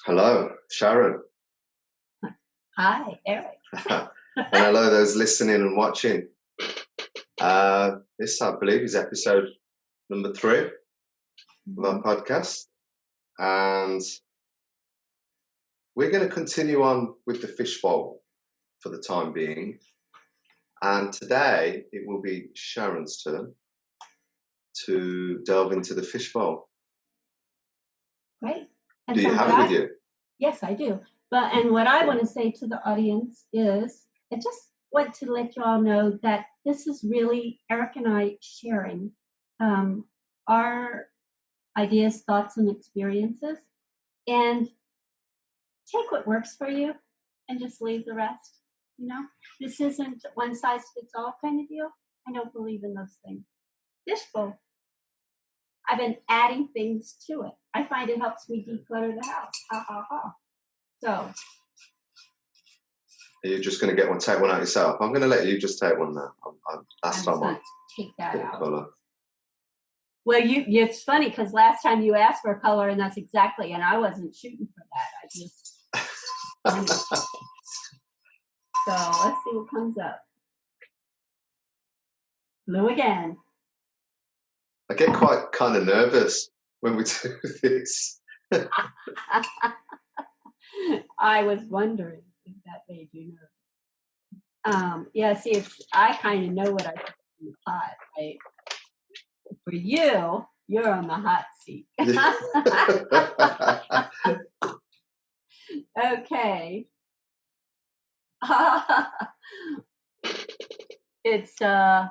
Hello, Sharon. Hi, Eric. And hello, those listening and watching. This, I believe, is episode number 3 of our podcast. And we're going to continue on with the fishbowl for the time being. And today it will be Sharon's turn to delve into the fishbowl. Great. Do you have it with you? Yes, I do. And what I want to say to the audience is, I just want to let you all know that this is really Eric and I sharing our ideas, thoughts, and experiences. And take what works for you and just leave the rest. You know, this isn't one size fits all kind of deal. I don't believe in those things. Fishbowl. I've been adding things to it. I find it helps me declutter the house. Ha ha ha. So. Are you just going to take one out yourself? I'm going to let you just take one now. Last time I take that out. Color. Well, it's funny because last time you asked for a color, and that's exactly, and I wasn't shooting for that. I just. So let's see what comes up. Blue again. I get quite kind of nervous when we do this. I was wondering if that made you nervous. Yeah, see, I kind of know what I put in the pot, right? For you, you're on the hot seat. Okay. It's so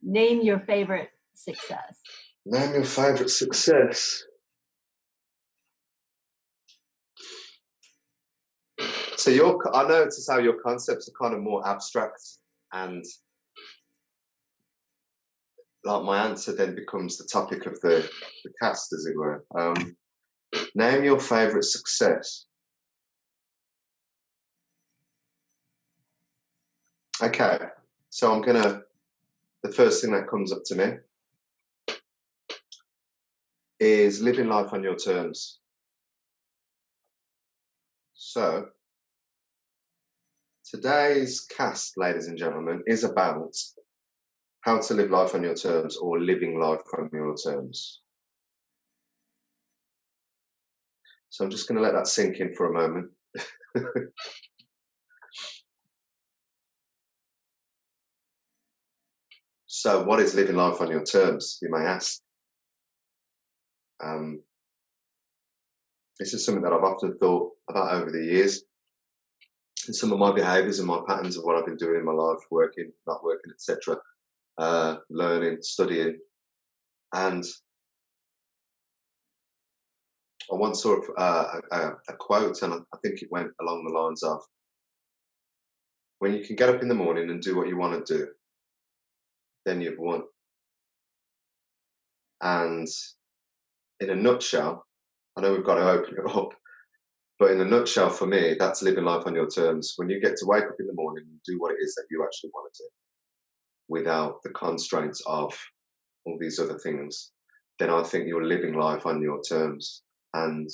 name your favorite success. Name your favorite success. So I notice how your concepts are kind of more abstract, and like my answer then becomes the topic of the cast, as it were. Name your favorite success. Okay, so the first thing that comes up to me is living life on your terms. So today's cast, ladies and gentlemen, is about how to live life on your terms, or living life on your terms. So I'm just going to let that sink in for a moment. So what is living life on your terms, you may ask? This is something that I've often thought about over the years. And some of my behaviours and my patterns of what I've been doing in my life, working, not working, etc., learning, studying. And I once saw a quote, and I think it went along the lines of, when you can get up in the morning and do what you want to do, then you've won. And in a nutshell, I know we've got to open it up, but in a nutshell, for me, that's living life on your terms. When you get to wake up in the morning and do what it is that you actually want to do, without the constraints of all these other things, then I think you're living life on your terms. And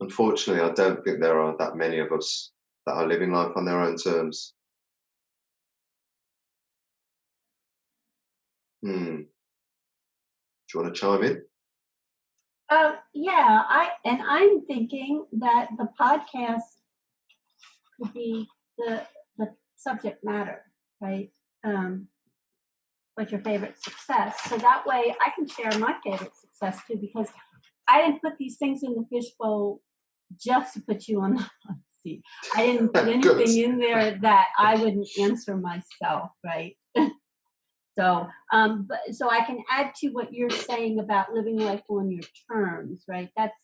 unfortunately, I don't think there are that many of us that are living life on their own terms. Do you want to chime in? Yeah, I'm thinking that the podcast could be the subject matter, right? What's your favorite success? So that way I can share my favorite success too, because I didn't put these things in the fishbowl just to put you on the hot seat. I didn't put anything in there that I wouldn't answer myself, right? So, so I can add to what you're saying about living life on your terms, right? That's,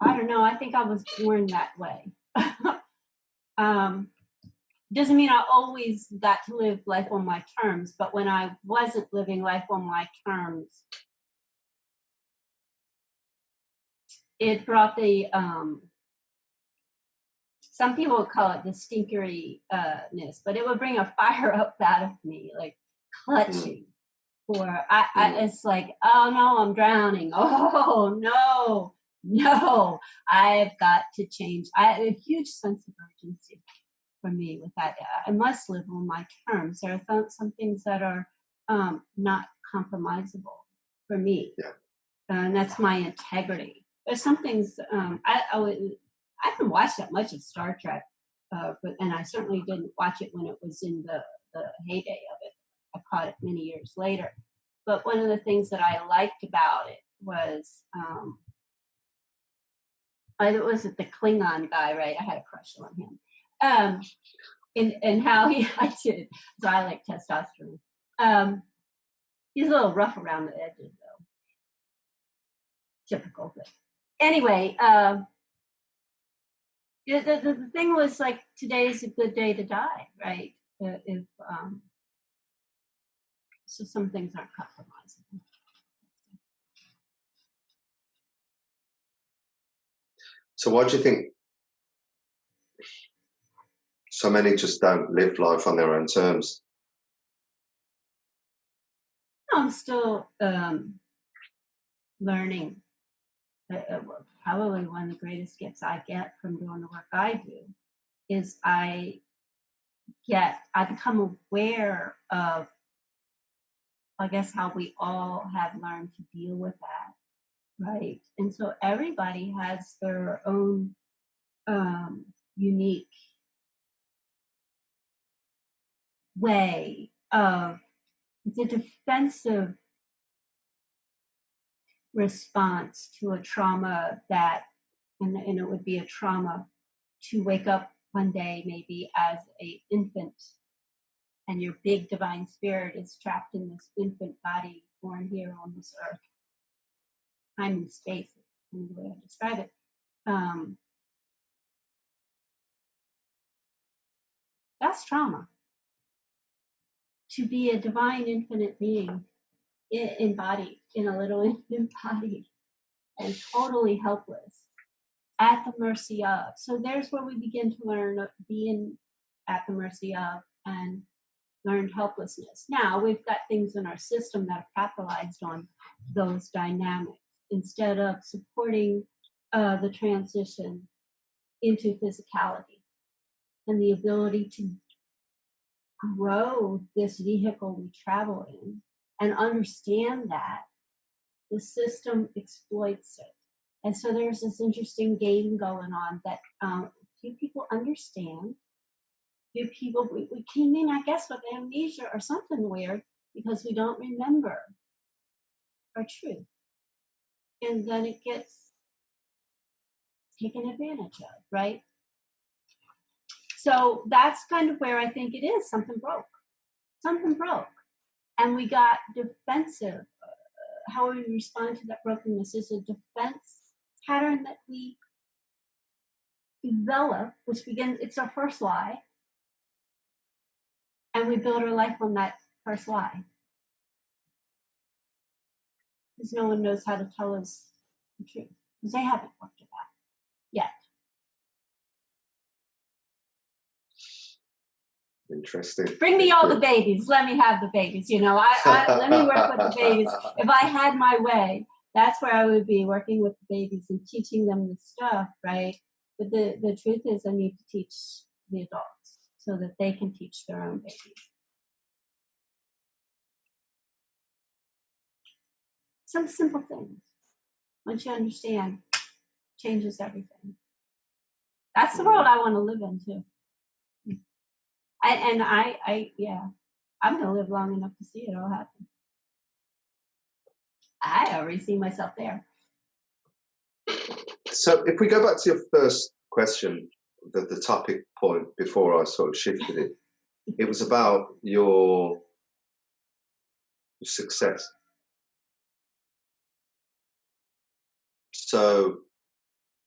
I don't know. I think I was born that way. Doesn't mean I always got to live life on my terms, but when I wasn't living life on my terms, it brought the, some people would call it the stinkeriness, but it would bring a fire up out of me, like clutching. it's like, oh no, I'm drowning. Oh no, I've got to change. I have a huge sense of urgency for me with that. I must live on my terms. There are some things that are not compromisable for me, and that's my integrity. There's some things I haven't watched that much of Star Trek, and I certainly didn't watch it when it was in the heyday of it. I caught it many years later. But one of the things that I liked about it was, it was the Klingon guy, right? I had a crush on him. And how I did. So I like testosterone. He's a little rough around the edges, though. Typical. But anyway, the thing was like, today's a good day to die, right? If so some things aren't compromisable. So why do you think so many just don't live life on their own terms? I'm still learning. Probably one of the greatest gifts I get from doing the work I do is I become aware of, I guess, how we all have learned to deal with that, right? And so everybody has their own unique way of, it's a defensive response to a trauma that, and it would be a trauma to wake up one day maybe as an infant, and your big divine spirit is trapped in this infant body born here on this earth. Time and space is the way I describe it. That's trauma. To be a divine infinite being embodied in a little infant body and totally helpless, at the mercy of. So there's where we begin to learn being at the mercy of and learned helplessness. Now we've got things in our system that have capitalized on those dynamics instead of supporting the transition into physicality and the ability to grow this vehicle we travel in and understand that the system exploits it. And so there's this interesting game going on that few people understand. Few people, we came in, I guess, with amnesia or something weird because we don't remember our truth. And then it gets taken advantage of, right? So that's kind of where I think it is. Something broke. Something broke. And we got defensive. How we respond to that brokenness is a defense pattern that we develop, which begins, it's our first lie. And we build our life on that first lie. Because no one knows how to tell us the truth. Because they haven't worked it out yet. Interesting. Bring me all the babies. Let me have the babies. You know, let me work with the babies. If I had my way, that's where I would be, working with the babies and teaching them the stuff, right? But the truth is, I need to teach the adults so that they can teach their own babies. Some simple things. Once you understand, changes everything. That's the world I want to live in too. I'm going to live long enough to see it all happen. I already see myself there. So if we go back to your first question, the topic point before I sort of shifted it, it was about your success. So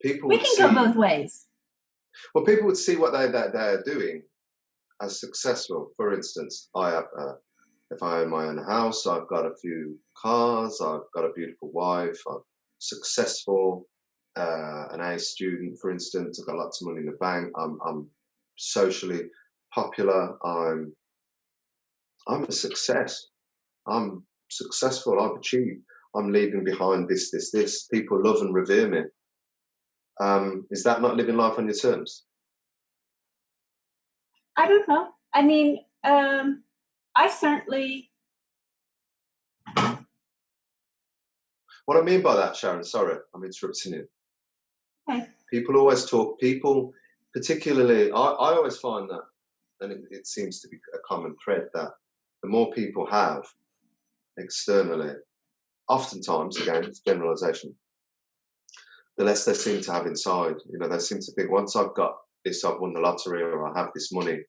people we can go both ways. Well, people would see what they're doing as successful. For instance, I have, if I own my own house, I've got a few cars, I've got a beautiful wife, I'm successful, an A student, for instance, I've got lots of money in the bank, I'm socially popular, I'm a success. I'm successful, I've achieved, I'm leaving behind this, people love and revere me. Is that not living life on your terms? I don't know. I mean, I certainly. What I mean by that, Sharon, sorry, I'm interrupting you. Okay. People always talk, particularly, I always find that, and it seems to be a common thread, that the more people have externally, oftentimes, again, it's generalization, the less they seem to have inside. You know, they seem to think, once I've got this, I've won the lottery, or I have this money,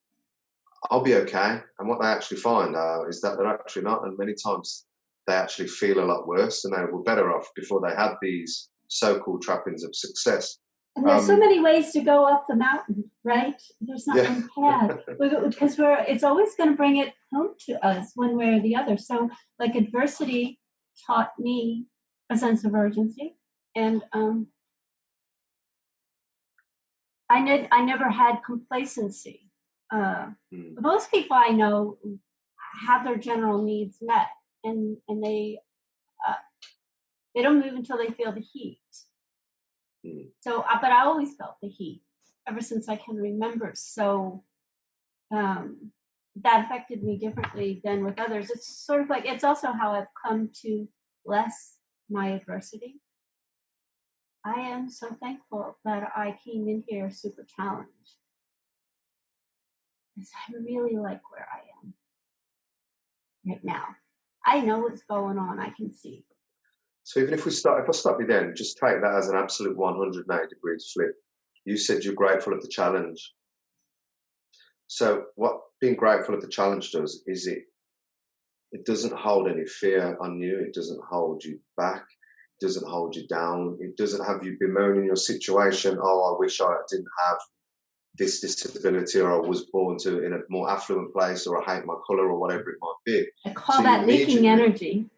I'll be okay. And what they actually find is that they're actually not. And many times they actually feel a lot worse, and they were better off before they had these so-called trappings of success. And there's so many ways to go up the mountain, right? There's not one path, because it's always going to bring it home to us one way or the other. So, like, adversity taught me a sense of urgency, and I never had complacency. Most people I know have their general needs met, and they don't move until they feel the heat. So, but I always felt the heat ever since I can remember. So that affected me differently than with others. It's sort of like, it's also how I've come to bless my adversity. I am so thankful that I came in here super challenged, because I really like where I am right now. I know what's going on. I can see. So even if I stop you then, just take that as an absolute 180 degrees flip. You said you're grateful of the challenge. So what being grateful of the challenge does is it doesn't hold any fear on you. It doesn't hold you back. It doesn't hold you down. It doesn't have you bemoaning your situation. Oh, I wish I didn't have this disability, or I was born in a more affluent place, or I hate my colour, or whatever it might be. I call that leaking energy.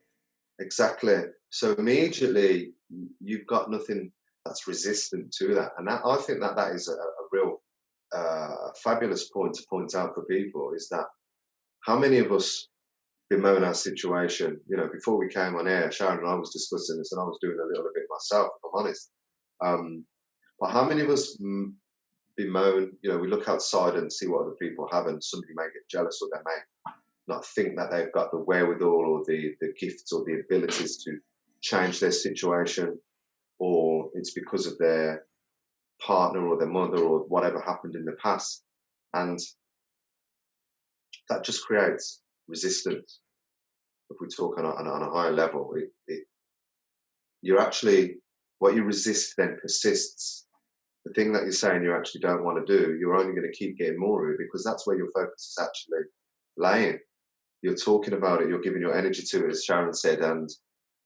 Exactly. So immediately you've got nothing that's resistant to that. And I think that is a real fabulous point to point out for people, is that how many of us bemoan our situation? You know, before we came on air, Sharon and I was discussing this, and I was doing a little bit myself, if I'm honest. But how many of us bemoan, you know, we look outside and see what other people have, and somebody may get jealous, or they may not think that they've got the wherewithal or the gifts or the abilities to change their situation, or it's because of their partner or their mother or whatever happened in the past. And that just creates resistance. If we talk on a higher level, you're actually, what you resist then persists. The thing that you're saying you actually don't want to do, you're only going to keep getting more of it, because that's where your focus is actually laying. You're talking about it, you're giving your energy to it, as Sharon said, and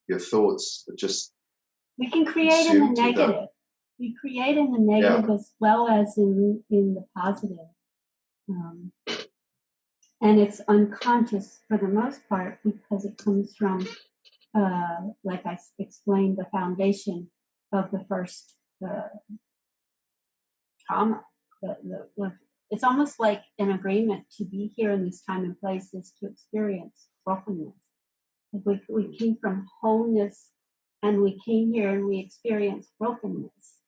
your thoughts are just. We can create in the negative. We create in the negative as well as in the positive. And it's unconscious for the most part, because it comes from, like I explained, the foundation of the first trauma. It's almost like an agreement to be here in this time and place is to experience brokenness. We came from wholeness, and we came here and we experienced brokenness.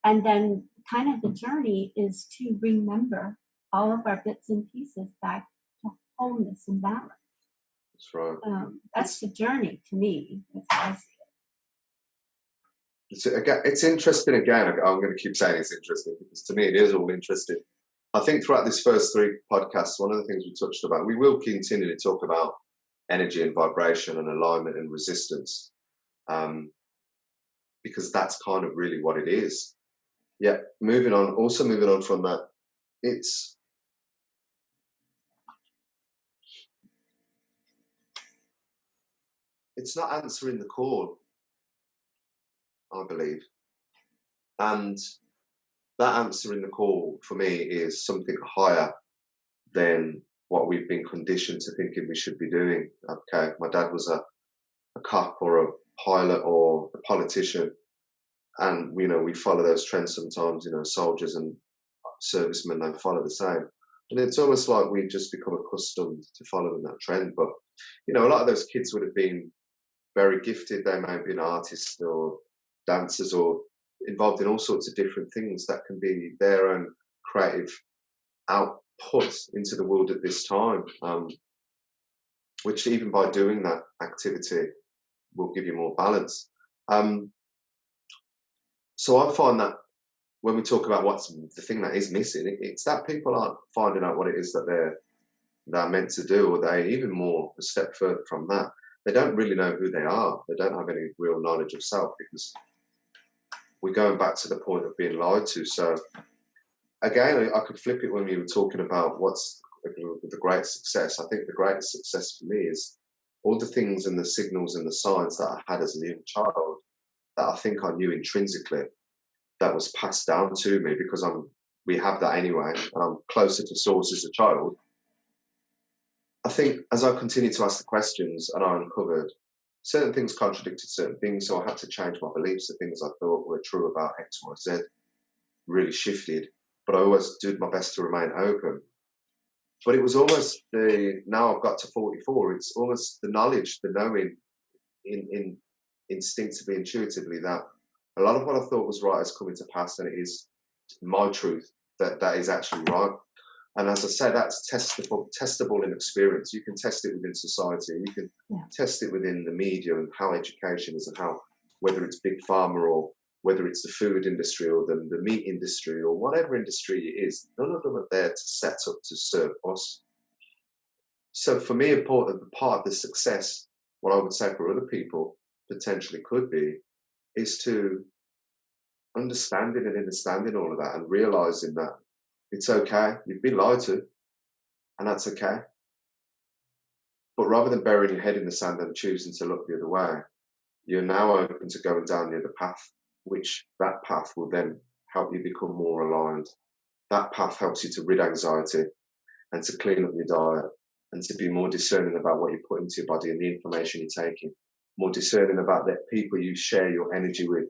And then kind of the journey is to remember all of our bits and pieces back to wholeness and balance. That's right. That's the journey to me. That's how I see it. It's interesting again. I'm going to keep saying it's interesting, because to me it is all interesting. I think throughout this first 3 podcasts, one of the things we touched about, we will continue to talk about energy and vibration and alignment and resistance, because that's kind of really what it is. Yeah, moving on from that, it's not answering the call, I believe. And that answering the call for me is something higher than what we've been conditioned to thinking we should be doing. Okay, my dad was a cop or a pilot or a politician, and you know, we follow those trends sometimes. You know, soldiers and servicemen, they follow the same, and it's almost like we just become accustomed to following that trend. But you know, a lot of those kids would have been very gifted. They may have been artists or dancers or involved in all sorts of different things that can be their own creative output into the world at this time, which even by doing that activity will give you more balance. Um, so I find that when we talk about what's the thing that is missing, it's that people aren't finding out what it is that they're meant to do, or they even more a step further from that. They don't really know who they are. They don't have any real knowledge of self, because we're going back to the point of being lied to. So again, I could flip it when we were talking about what's the great success. I think the greatest success for me is all the things and the signals and the signs that I had as a young child that I think I knew intrinsically, that was passed down to me because we have that anyway, and I'm closer to source as a child. I think as I continued to ask the questions and I uncovered certain things contradicted certain things, so I had to change my beliefs. The things I thought were true about X, Y, Z really shifted, but I always did my best to remain open. But it was almost now I've got to 44, it's almost the knowledge, the knowing in instinctively, intuitively, that a lot of what I thought was right is coming to pass, and it is my truth that is actually right. And as I say, that's testable in experience. You can test it within society, you can test it within the media and how education is, and how, whether it's big pharma or whether it's the food industry or the meat industry or whatever industry it is, none of them are there to set up to serve us. So for me, important part of the success, what I would say for other people potentially could be, is to understanding all of that and realizing that it's okay. You've been lied to, and that's okay. But rather than burying your head in the sand and choosing to look the other way, you're now open to going down the other path, which that path will then help you become more aligned. That path helps you to rid anxiety and to clean up your diet and to be more discerning about what you put into your body and the information you're taking, more discerning about the people you share your energy with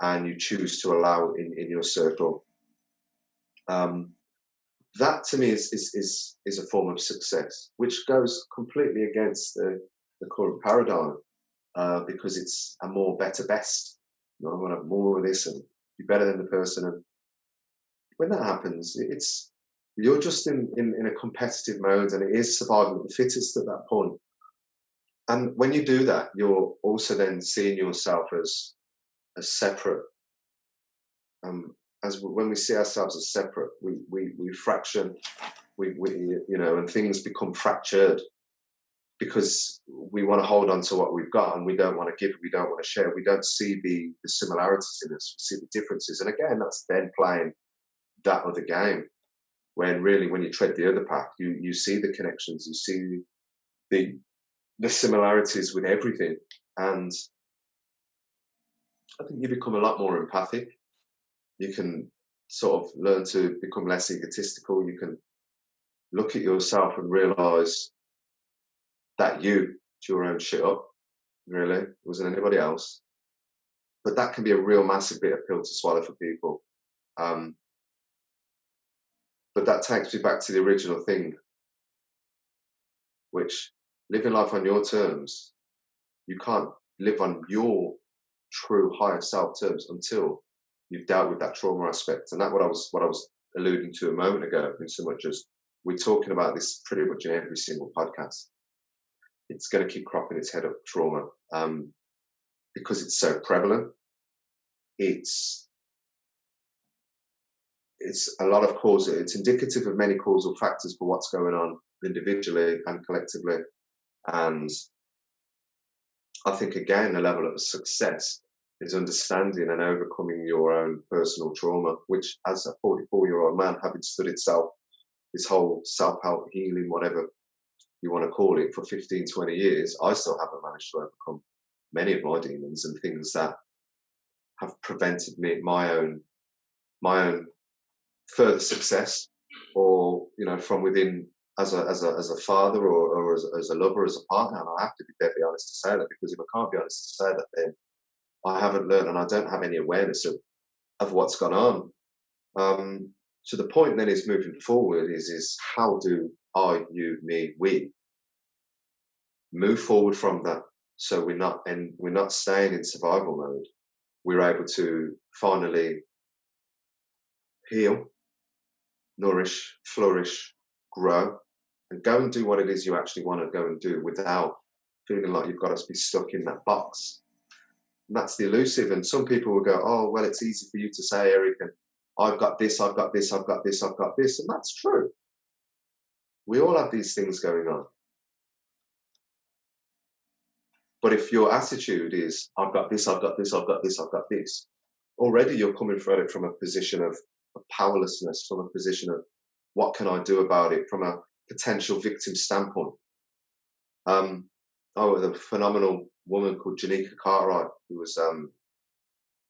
and you choose to allow in your circle. That to me is a form of success, which goes completely against the current paradigm, because it's a more better best. You know, I want to have more of this and be better than the person. And when that happens, you're just in a competitive mode, and it is survival of the fittest at that point. And when you do that, you're also then seeing yourself as separate. As when we see ourselves as separate, we fraction, we you know, and things become fractured because we want to hold on to what we've got and we don't want to give, we don't want to share, we don't see the similarities in us, we see the differences. And again, that's then playing that other game, when really when you tread the other path, you see the connections, you see the similarities with everything. And I think you become a lot more empathic. You can sort of learn to become less egotistical. You can look at yourself and realize that you your own shit up, really. It wasn't anybody else. But that can be a real massive bit of pill to swallow for people. But that takes me back to the original thing, which living life on your terms, you can't live on your true higher self terms until you've dealt with that trauma aspect. And that's what I was alluding to a moment ago, in so much as we're talking about this pretty much in every single podcast. It's going to keep cropping its head up, trauma, because it's so prevalent. It's a lot of causes. It's indicative of many causal factors for what's going on individually and collectively. And I think, again, the level of success is understanding and overcoming your own personal trauma, which, as a 44-year-old man, having studied this whole self-help, healing, whatever you want to call it, for 15, 20 years, I still haven't managed to overcome many of my demons and things that have prevented me, my own further success, or, you know, from within, as a father or as a lover, as a partner. And I have to be deadly honest to say that, because if I can't be honest to say that, then I haven't learned and I don't have any awareness of what's gone on. So the point then is, moving forward, is how do I, you, me, we move forward from that. So we're not staying in survival mode. We're able to finally heal, nourish, flourish, grow, and go and do what it is you actually want to go and do without feeling like you've got to be stuck in that box. And that's the elusive. And some people will go, oh, well, it's easy for you to say, Eric, and I've got this, I've got this, I've got this, I've got this. And that's true. We all have these things going on. But if your attitude is, I've got this, I've got this, I've got this, I've got this, already you're coming from it from a position of powerlessness, from a position of what can I do about it, from a potential victim standpoint. The phenomenal woman called Janika Cartwright, who was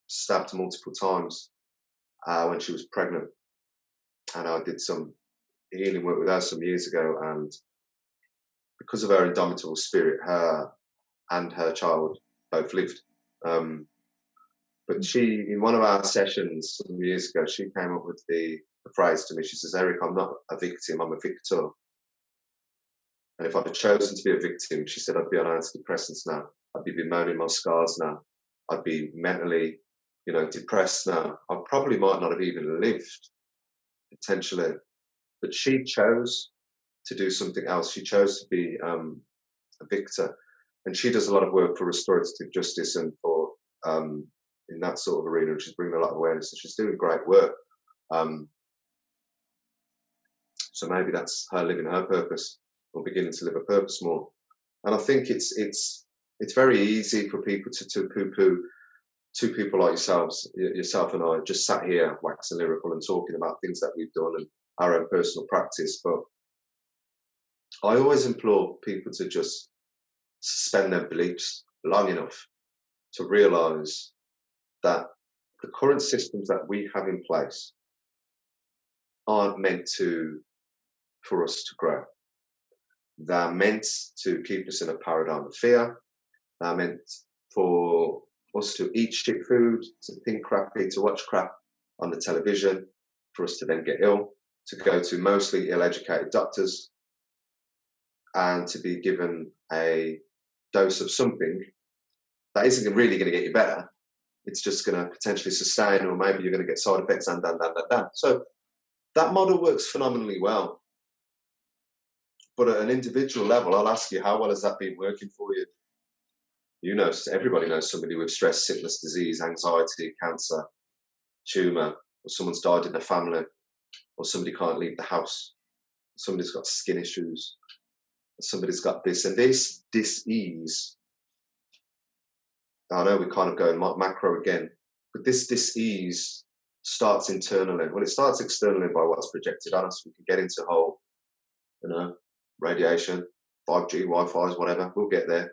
stabbed multiple times when she was pregnant. And I did some healing work with her some years ago. And because of her indomitable spirit, her and her child both lived. But she, in one of our sessions some years ago, she came up with the phrase to me. She says, Eric, I'm not a victim, I'm a victor. And if I'd have chosen to be a victim, she said, I'd be on antidepressants now. I'd be bemoaning my scars now. I'd be mentally, depressed now. I probably might not have even lived, potentially. But she chose to do something else. She chose to be a victor. And she does a lot of work for restorative justice and for in that sort of arena. She's bringing a lot of awareness, and she's doing great work. So maybe that's her living her purpose, or beginning to live a purpose more. And I think it's very easy for people to poo-poo two people like yourself and I, just sat here waxing lyrical and talking about things that we've done and our own personal practice. But I always implore people to just suspend their beliefs long enough to realise that the current systems that we have in place aren't meant for us to grow. They're meant to keep us in a paradigm of fear. They're meant for us to eat shit food, to think crappy, to watch crap on the television, for us to then get ill, to go to mostly ill-educated doctors, and to be given a dose of something that isn't really going to get you better. It's just going to potentially sustain, or maybe you're going to get side effects and. So that model works phenomenally well. But at an individual level, I'll ask you, how well has that been working for you? Everybody knows somebody with stress, sickness, disease, anxiety, cancer, tumour, or someone's died in their family, or somebody can't leave the house, somebody's got skin issues, somebody's got this. And this dis-ease, I know we're kind of going macro again, but this dis-ease starts internally. Well, it starts externally by what's projected on us. We can get into whole, radiation, 5G, Wi-Fi's, whatever, we'll get there.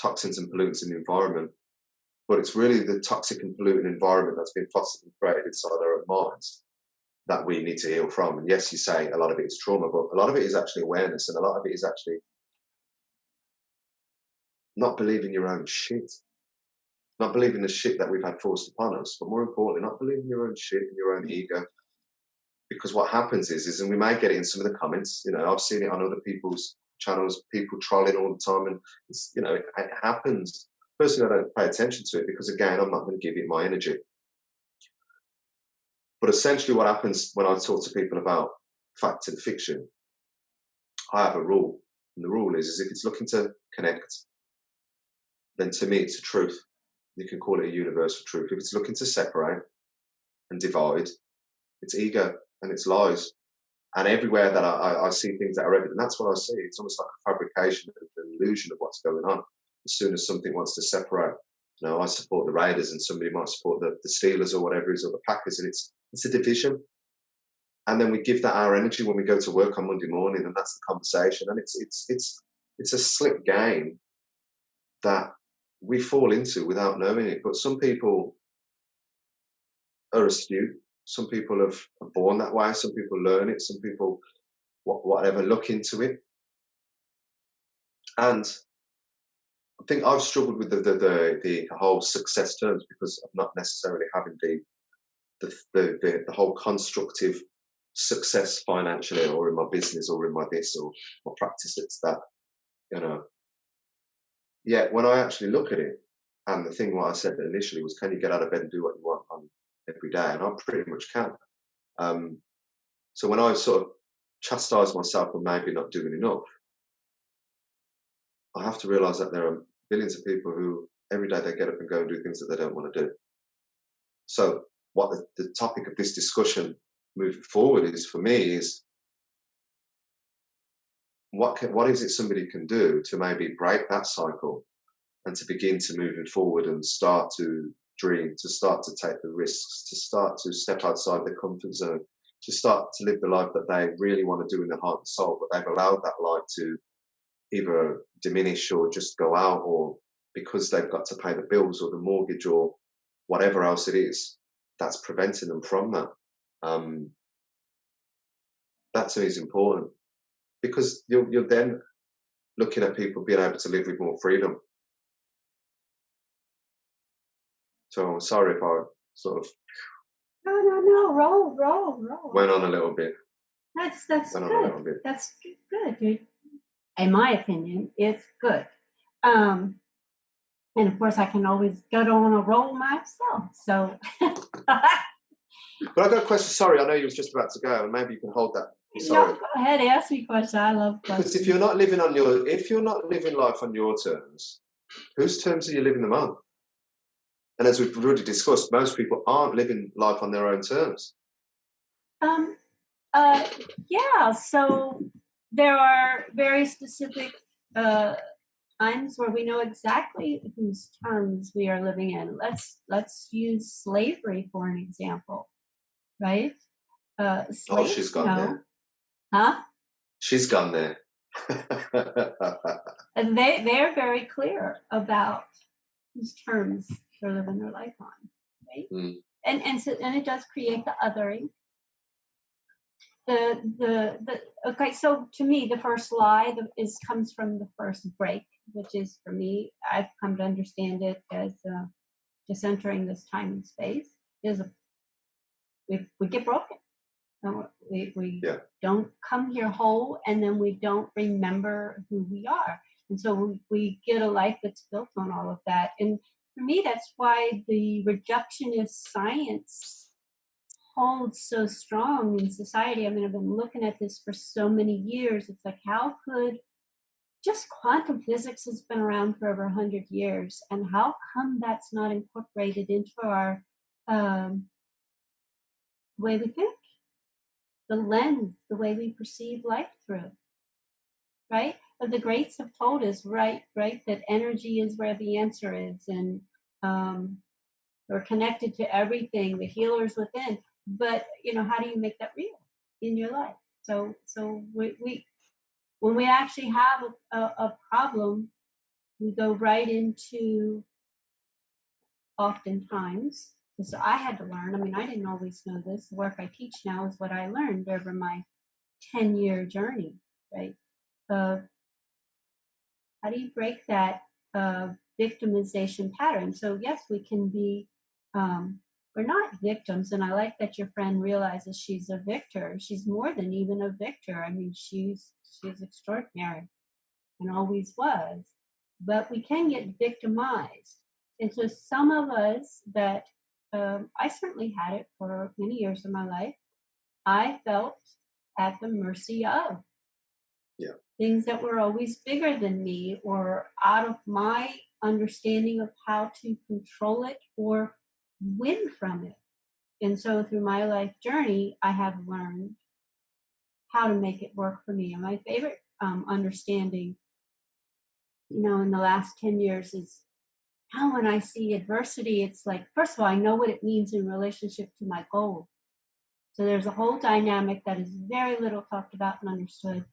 Toxins and pollutants in the environment. But it's really the toxic and polluting environment that's been fostered and created inside our own minds that we need to heal from. And yes, you say a lot of it is trauma, but a lot of it is actually awareness, and a lot of it is actually not believing your own shit. Not believing the shit that we've had forced upon us, but more importantly, not believing your own shit and your own ego. Because what happens is, and we may get it in some of the comments, I've seen it on other people's channels, people trolling all the time, and it happens. Personally, I don't pay attention to it because, again, I'm not going to give it my energy. But essentially what happens when I talk to people about fact and fiction, I have a rule. And the rule is if it's looking to connect, then to me it's a truth. You can call it a universal truth. If it's looking to separate and divide, it's ego and it's lies. And everywhere that I see things that are evident, that's what I see. It's almost like a fabrication, an illusion of what's going on. As soon as something wants to separate, I support the Raiders and somebody might support the Steelers or whatever it is, or the Packers, and it's a division. And then we give that our energy when we go to work on Monday morning, and that's the conversation. And it's a slick game that we fall into without knowing it. But some people are astute. Some people are born that way. Some people learn it. Some people, whatever, look into it. And I think I've struggled with the whole success terms because of not necessarily having the whole constructive success financially, or in my business, or in my this, or my practice. It's that you know. Yet when I actually look at it, and the thing what I said initially was, can you get out of bed and do what you want on every day? And I pretty much can. Um, so when I sort of chastise myself for maybe not doing enough, I have to realise that there are billions of people who every day they get up and go and do things that they don't want to do. So what the topic of this discussion moving forward is for me is what is it somebody can do to maybe break that cycle and to begin to moving forward and start to dream, to start to take the risks, to start to step outside their comfort zone, to start to live the life that they really want to do in their heart and soul, but they've allowed that light to either diminish or just go out, or because they've got to pay the bills or the mortgage or whatever else it is that's preventing them from that. That to me is important, because you're then looking at people being able to live with more freedom. So I'm sorry if I sort of No. Roll. went on a little bit. That's Went on a little good. bit. That's good, dude. In my opinion, it's good. And of course, I can always go on a roll myself. So, But I got a question. Sorry, I know you was just about to go, and maybe you can hold that. Sorry. no, go ahead, ask me a question. I love questions. Because if you're not living life on your terms, whose terms are you living them on? And as we've already discussed, most people aren't living life on their own terms. Yeah. So there are very specific times where we know exactly whose terms we are living in. Let's use slavery for an example, right? Slaves, She's gone there. Huh? She's gone there. And they're very clear about whose terms they're living their life on, right? Mm. And it does create the othering. Okay, so to me, the first lie comes from the first break, which is, for me, I've come to understand it as just entering this time and space is we get broken. We don't come here whole, and then we don't remember who we are. And so we get a life that's built on all of that. And for me, that's why the reductionist science holds so strong in society. I mean, I've been looking at this for so many years. It's like, how could just quantum physics has been around for over 100 years, and how come that's not incorporated into our way we think? The lens, the way we perceive life through, right? But the greats have told us, right, that energy is where the answer is, and we're connected to everything. The healer's within. But how do you make that real in your life? So we when we actually have a problem, we go right into, oftentimes. So I had to learn. I mean, I didn't always know this. The work I teach now is what I learned over my 10-year journey, right? How do you break that victimization pattern? So yes, we can be, we're not victims. And I like that your friend realizes she's a victor. She's more than even a victor. I mean, she's extraordinary and always was. But we can get victimized. And so some of us that, I certainly had it for many years of my life, I felt at the mercy of things that were always bigger than me, or out of my understanding of how to control it or win from it. And so through my life journey, I have learned how to make it work for me. And my favorite understanding, in the last 10 years is now when I see adversity, it's like, first of all, I know what it means in relationship to my goal. So there's a whole dynamic that is very little talked about and understood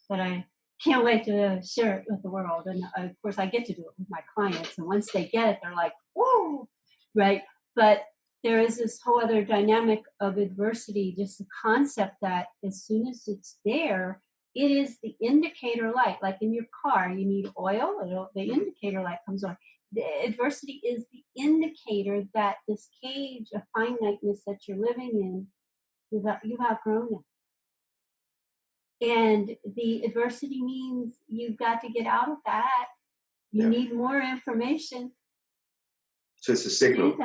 that I can't wait to share it with the world. And of course, I get to do it with my clients. And once they get it, they're like, whoa, right? But there is this whole other dynamic of adversity, just the concept that as soon as it's there, it is the indicator light. Like in your car, you need oil, the indicator light comes on. The adversity is the indicator that this cage of finiteness that you're living in, you've outgrown it. And the adversity means you've got to get out of that. You need more information. So it's a signal.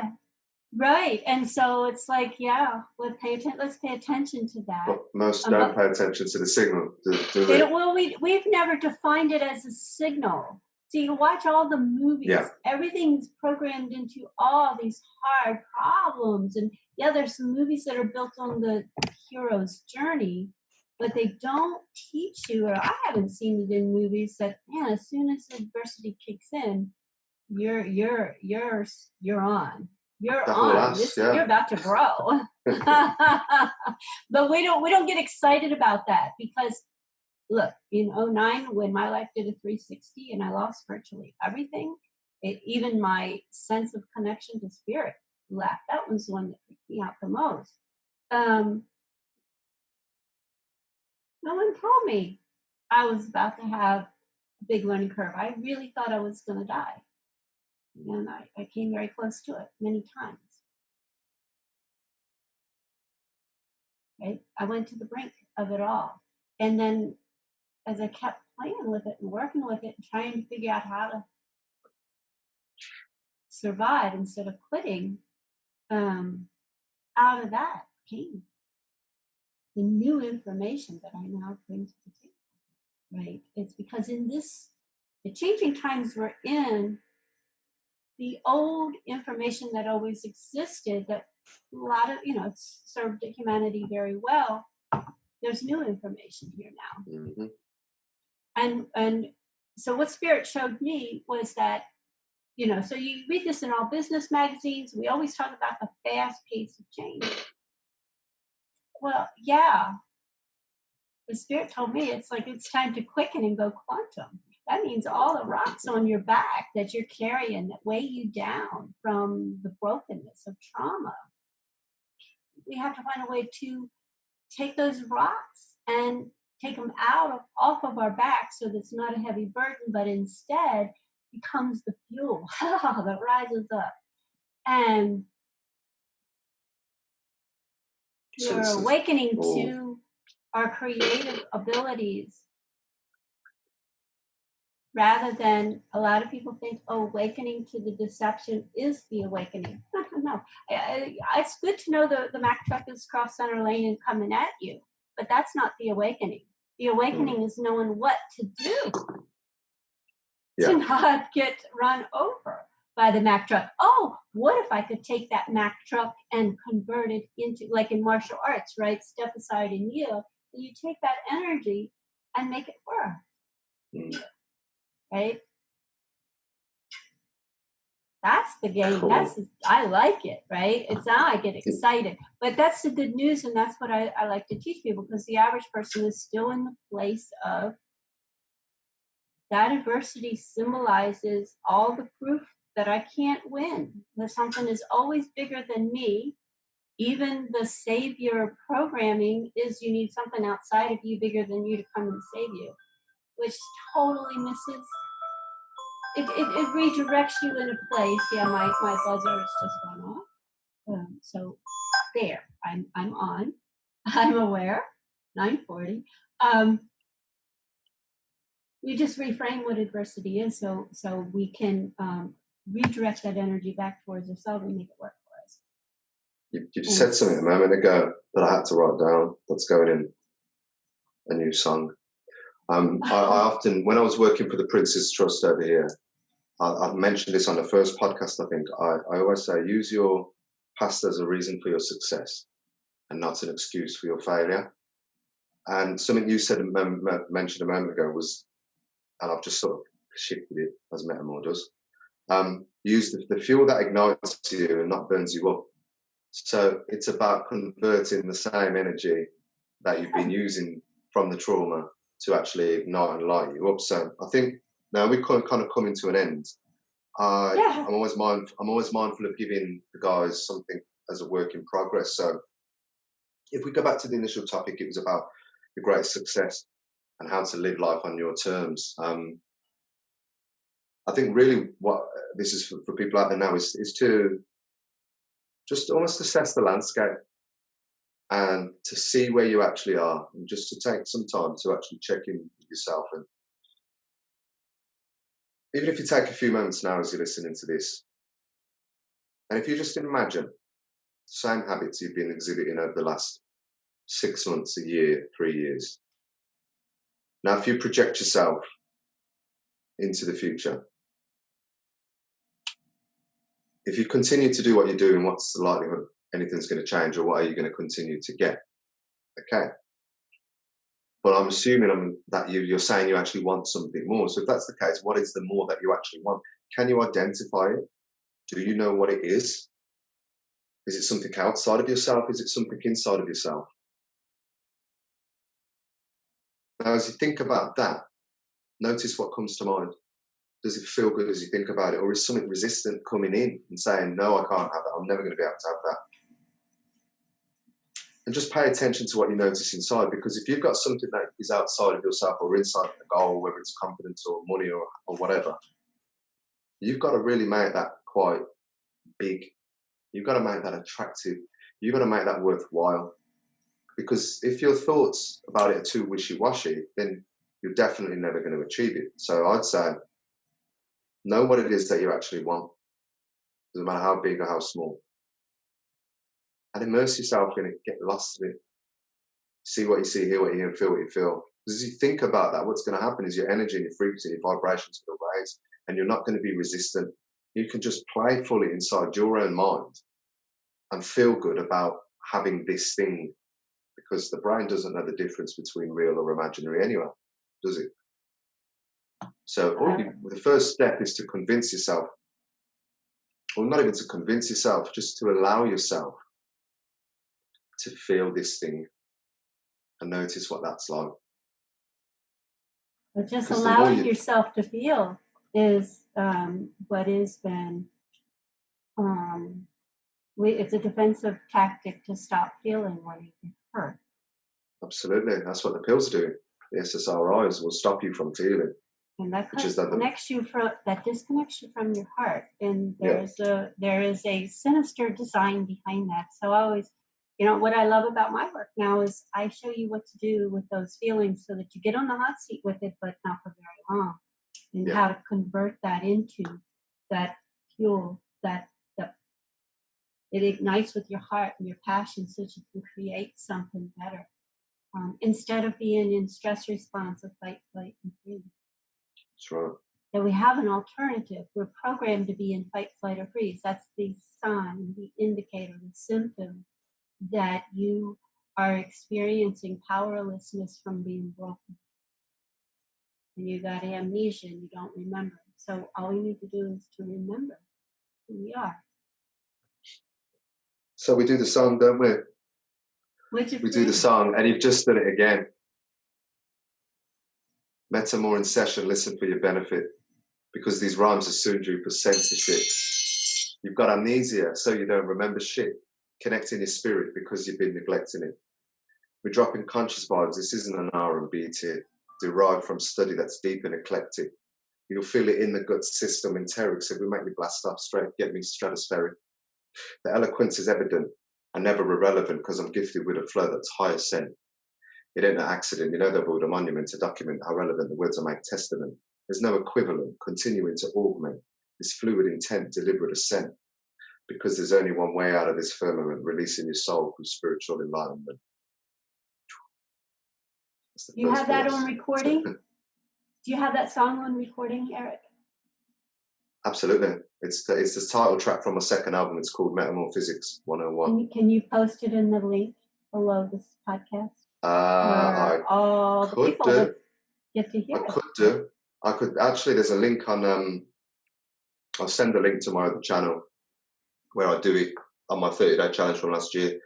Right. And so it's like, yeah, let's pay attention to that. But most don't pay attention to the signal, do they they? don't, well, we've never defined it as a signal. So you watch all the movies, everything's programmed into all these hard problems. And yeah, there's some movies that are built on the hero's journey, but they don't teach you, or I haven't seen it in movies, that man, as soon as adversity kicks in, you're on. You're on. You're about to grow. But we don't get excited about that, because look, in 2009, when my life did a 360 and I lost virtually everything, even my sense of connection to spirit left. That was the one that freaked me out the most. No one told me I was about to have a big learning curve. I really thought I was going to die. And I came very close to it many times. Right? I went to the brink of it all. And then as I kept playing with it and working with it and trying to figure out how to survive instead of quitting, out of that came the new information that I now bring to the table. Right? It's because in the changing times we're in, the old information that always existed, that a lot of, it's served humanity very well, there's new information here now. Mm-hmm. And so what Spirit showed me was that, so you read this in all business magazines, we always talk about the fast pace of change. Well, yeah, the Spirit told me it's like it's time to quicken and go quantum. That means all the rocks on your back that you're carrying that weigh you down from the brokenness of trauma, we have to find a way to take those rocks and take them off of our back, so that it's not a heavy burden, but instead becomes the fuel that rises up. And we're awakening to our creative abilities, rather than a lot of people think, awakening to the deception is the awakening. No, it's good to know the Mack truck is cross center lane and coming at you, but that's not the awakening. The awakening is knowing what to do to not get run over by the Mack truck. Oh, what if I could take that Mack truck and convert it into, like in martial arts, right? Step aside and yield. And you take that energy and make it work. Right? That's the game. Cool. I like it, right? It's now I get excited. But that's the good news, and that's what I like to teach people, because the average person is still in the place of that adversity symbolizes all the proof that I can't win. That something is always bigger than me. Even the savior programming is you need something outside of you bigger than you to come and save you, which totally misses. It redirects you in a place. Yeah, my buzzer has just gone off. So there, I'm on. I'm aware. 9:40. We just reframe what adversity is, so we can redirect that energy back towards ourselves and make it work for us. You just said something a moment ago that I had to write down. That's going in a new song. I often, when I was working for the Prince's Trust over here, I mentioned this on the first podcast, I think. I always say, use your past as a reason for your success and not an excuse for your failure. And something you said, mentioned a moment ago was, and I've just sort of shifted it as Metamor does, use the fuel that ignites you and not burns you up. So it's about converting the same energy that you've been using from the trauma to actually ignite and light you up. So I think now we're kind of coming to an end. I'm always mindful of giving the guys something as a work in progress. So if we go back to the initial topic, it was about your greatest success and how to live life on your terms. I think really what this is for people out there now is to just almost assess the landscape and to see where you actually are, and just to take some time to actually check in with yourself. And even if you take a few moments now as you're listening to this, and if you just imagine the same habits you've been exhibiting over the last 6 months, a year, 3 years. Now, if you project yourself into the future, if you continue to do what you're doing, what's the likelihood anything's going to change, or what are you going to continue to get? Okay. But I'm assuming that you're saying you actually want something more. So if that's the case, what is the more that you actually want? Can you identify it? Do you know what it is? Is it something outside of yourself? Is it something inside of yourself? Now, as you think about that, notice what comes to mind. Does it feel good as you think about it? Or is something resistant coming in and saying, no, I can't have that. I'm never going to be able to have that. And just pay attention to what you notice inside, because if you've got something that is outside of yourself or inside of the goal, whether it's confidence or money or whatever, you've got to really make that quite big. You've got to make that attractive. You've got to make that worthwhile. Because if your thoughts about it are too wishy-washy, then you're definitely never going to achieve it. So I'd say, know what it is that you actually want. Doesn't matter how big or how small. And immerse yourself in it, get lost in it. See what you see, hear what you hear, and feel what you feel. Because as you think about that, what's going to happen is your energy and your frequency, your vibrations will raise, and you're not going to be resistant. You can just play fully inside your own mind and feel good about having this thing, because the brain doesn't know the difference between real or imaginary anyway, does it? So the first step is to convince yourself, or not even to convince yourself, just to allow yourself to feel this thing and notice what that's like. But just allowing yourself to feel is what has been, it's a defensive tactic to stop feeling when you get hurt. Absolutely. That's what the pills are doing. The SSRIs will stop you from feeling. And that disconnects you from your heart. And there is a sinister design behind that. So I always, what I love about my work now is I show you what to do with those feelings so that you get on the hot seat with it, but not for very long. And how to convert that into that fuel that it ignites with your heart and your passion, so that you can create something better. Instead of being in stress response of fight, flight, and freeze. That's right. That we have an alternative. We're programmed to be in fight, flight, or freeze. That's the sign, the indicator, the symptom that you are experiencing powerlessness from being broken. And you got amnesia and you don't remember. So all we need to do is to remember who we are. So we do the song, don't we? We do the song, and you've just done it again. Metamore in session, listen for your benefit, because these rhymes are soon due for censorship. You've got amnesia, so you don't remember shit. Connecting your spirit because you've been neglecting it. We're dropping conscious vibes. This isn't an R&B tip, derived from study that's deep and eclectic. You'll feel it in the gut system enteric, so we make me blast off straight, get me stratospheric. The eloquence is evident and never irrelevant, because I'm gifted with a flow that's high ascent. It ain't an accident, they'll build a monument to document how relevant the words I make testament. There's no equivalent, continuing to augment this fluid intent, deliberate ascent, because there's only one way out of this firmament, releasing your soul through spiritual enlightenment. Do you have that on recording? Do you have that song on recording, Eric? Absolutely. It's the title track from my second album. It's called Metamorphysics 101. Can you post it in the link below this podcast? I all the people that get to hear it. I could actually. There's a link on. I'll send the link to my other channel where I do it on my 30-day challenge from last year.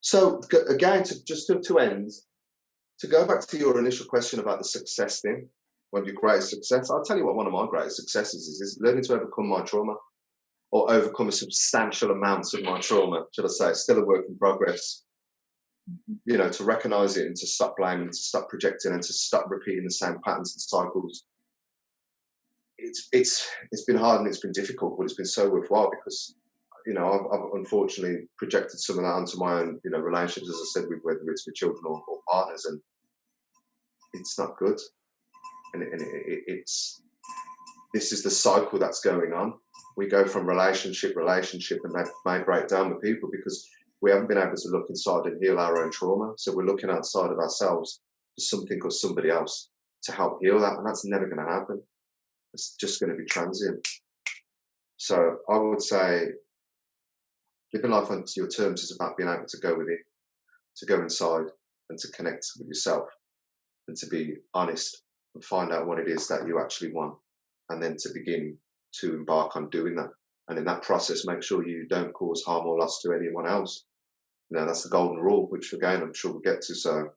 So again, to end, to go back to your initial question about the success thing, one of your greatest success. I'll tell you what one of my greatest successes is learning to overcome my trauma, or overcome a substantial amount of my trauma, should I say. It's still a work in progress. To recognize it and to stop blaming, to stop projecting, and to stop repeating the same patterns and cycles. It's been hard and it's been difficult, but it's been so worthwhile, because I've unfortunately projected some of that onto my own, relationships, as I said, with whether it's with children or partners, and it's not good. And it's this is the cycle that's going on. We go from relationship, and that may break down with people because we haven't been able to look inside and heal our own trauma. So we're looking outside of ourselves for something or somebody else to help heal that, and that's never going to happen. It's just going to be transient. So I would say living life on your terms is about being able to go within, to go inside and to connect with yourself and to be honest and find out what it is that you actually want, and then to begin to embark on doing that. And in that process, make sure you don't cause harm or loss to anyone else. That's the golden rule, which again, I'm sure we'll get to. So,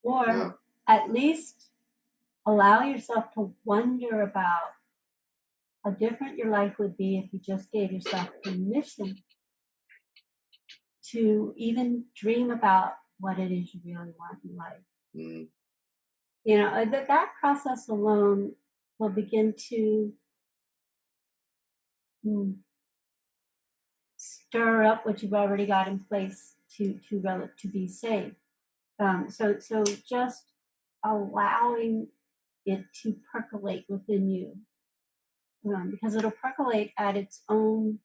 or at least allow yourself to wonder about how different your life would be if you just gave yourself permission to even dream about what it is you really want in life. That process alone will begin to stir up what you've already got in place to be safe. So just allowing it to percolate within you, because it'll percolate at its own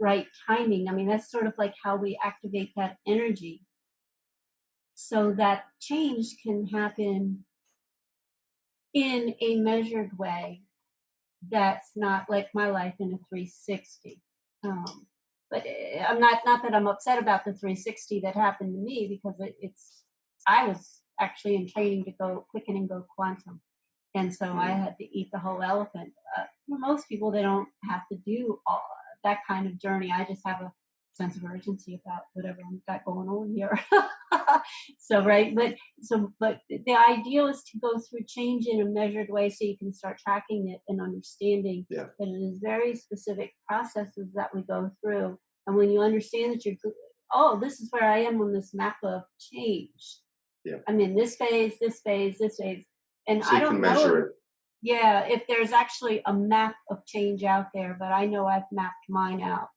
right timing. I mean, that's sort of like how we activate that energy so that change can happen in a measured way. That's not like my life in a 360. But I'm not that I'm upset about the 360 that happened to me, because I was actually in training to go quicken and go quantum. And so I had to eat the whole elephant. For most people, they don't have to do all that kind of journey. I just have a sense of urgency about whatever I've got going on here. But the ideal is to go through change in a measured way so you can start tracking it and understanding that it is very specific processes that we go through. And when you understand that this is where I am on this map of change. Yeah. I'm in this phase, this phase, this phase. And so I don't know if there's actually a map of change out there, but I know I've mapped mine out.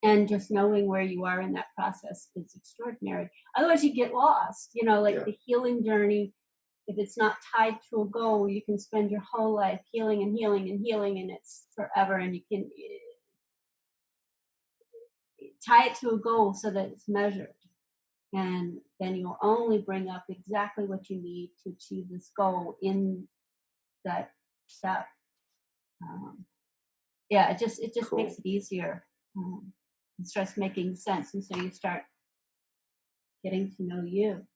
And just knowing where you are in that process is extraordinary. Otherwise, you get lost. The healing journey, if it's not tied to a goal, you can spend your whole life healing and healing and healing, and it's forever. And you can tie it to a goal so that it's measured. And then you'll only bring up exactly what you need to achieve this goal in that step. It just cool. Makes it easier. It starts making sense, and so you start getting to know you,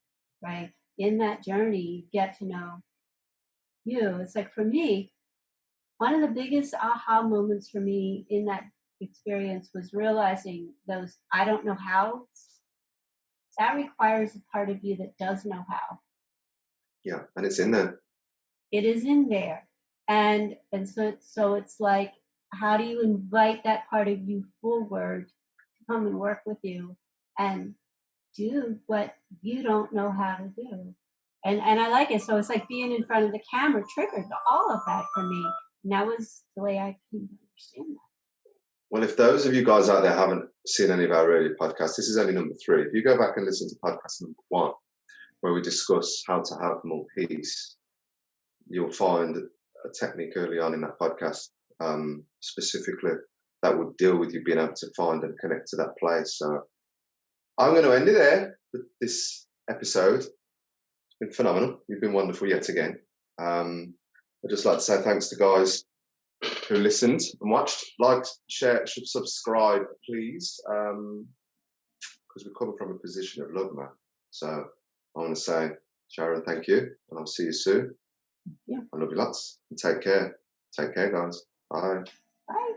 right? In that journey, you get to know you. It's like, for me, one of the biggest aha moments for me in that experience was realizing those I don't know how. That requires a part of you that does know how. Yeah, and it's in there. It is in there. And so it's like, how do you invite that part of you forward to come and work with you and do what you don't know how to do? And I like it. So it's like being in front of the camera triggered all of that for me. And that was the way I came to understand that. Well, if those of you guys out there haven't seen any of our earlier podcasts, this is only number 3. If you go back and listen to podcast number 1, where we discuss how to have more peace, you'll find a technique early on in that podcast, specifically, that would deal with you being able to find and connect to that place. So I'm going to end it there with this episode. It's been phenomenal. You've been wonderful yet again. I'd just like to say thanks to guys who listened and watched. Like, share, subscribe, please, because we're coming from a position of love, man. So I want to say, Sharon, thank you, and I'll see you soon. Yeah. I love you lots. And take care. Take care, guys. Bye. Bye.